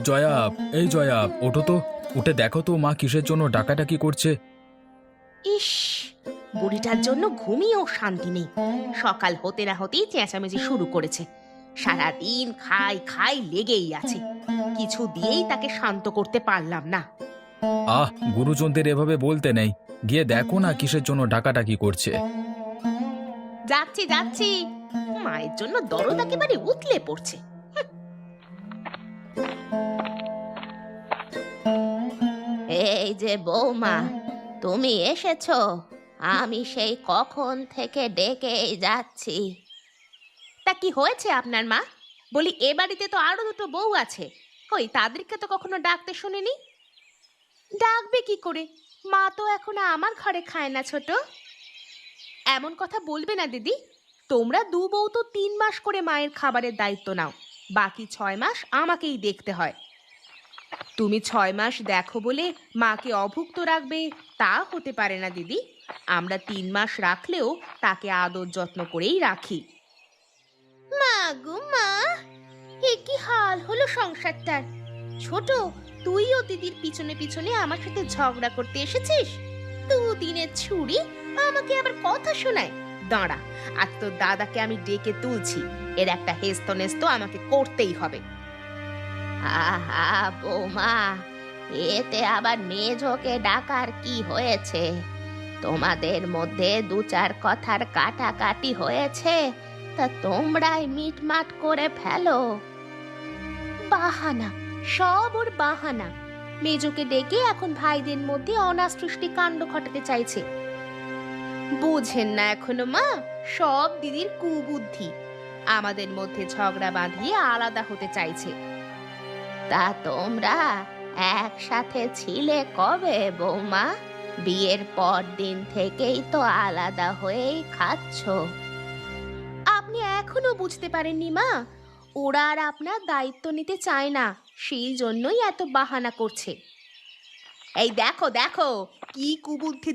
জয়া, এই জয়া, ওঠো তো। উঠে দেখো তো মা কিসের জন্য ডাকাডাকি করছে। ইস, বুড়িটার জন্য ঘুমিয়েও শান্তি নেই। সকাল হতে না হতেই চেঁচামেচি শুরু করেছে। সারাদিন খাই খাই লেগেই আছে। কিছু দিয়েই তাকে শান্ত করতে পারলাম না। আহ, গুরুজনদের এভাবে বলতে নেই। গিয়ে দেখো না কিসের জন্য ডাকাডাকি করছে। যাচ্ছি যাচ্ছি, মায়ের জন্য দরদ একেবারে উতলে পড়ছে। এই যে বৌমা, তুমি এসেছো। আমি সেই কখন থেকে ডেকেই যাচ্ছি। তা কি হয়েছে আপনার মা? বলি এ বাড়িতে তো আরো দুটো বউ আছে, কই তাদেরকে তো কখনো ডাকতে শুনিনি। ডাকবে কি করে? মা তো এখন আমার ঘরে খায় না ছোট। এমন কথা বলবে না দিদি। তোমরা দু বউ তো 3 মাস করে মায়ের খাবারের দায়িত্ব নাও, বাকি 6 মাস আমাকেই দেখতে হয়। তুমি 6 মাস দেখো বলে মাকে অভুক্ত রাখবে তা হতে পারে না দিদি। আমরা 3 মাস রাখলেও তাকে আদর যত্ন করেই রাখি। মা গো মা, এ কি হাল হলো সংসারটার। ছোট, তুইও দিদির পিছনে পিছনে আমার সাথে ঝগড়া করতে এসেছিস। দুদিনের ছুরি, আমাকে আবার কথা শোনায়। দাঁড়া, আজ তোর দাদাকে আমি ডেকে তুলছি। এর একটা হেস্তনেস্ত আমাকে করতেই হবে। আহা বৌমা, এতে আবার মেজোকে ডাকার কি হয়েছে? তোমাদের মধ্যে 2-4 কথার কাটাকাটি হয়েছে, তা তোমরাই মিটমাট করে ফেলো। বাহানা, সব ওর বাহানা। মেজোকে ডেকে এখন ভাইদের মধ্যে অনাসৃষ্টি কাণ্ড ঘটাতে চাইছে। বুঝেন না এখনো মা, সব দিদির কুবুদ্ধি। আমাদের মধ্যে ঝগড়া বাঁধিয়ে আলাদা হতে চাইছে। তা তোমরা একসাথে ছিলে কবে বৌমা? বিয়ের পর দিন থেকেই তো আলাদা হয়েই খাচ্ছ। আপনি এখনো বুঝতে পারেননি মা, ওরা আর আপনার দায়িত্ব নিতে চায় না, সেই জন্যই এত বাহানা করছে। এই দেখো দেখো, কি কুবুদ্ধি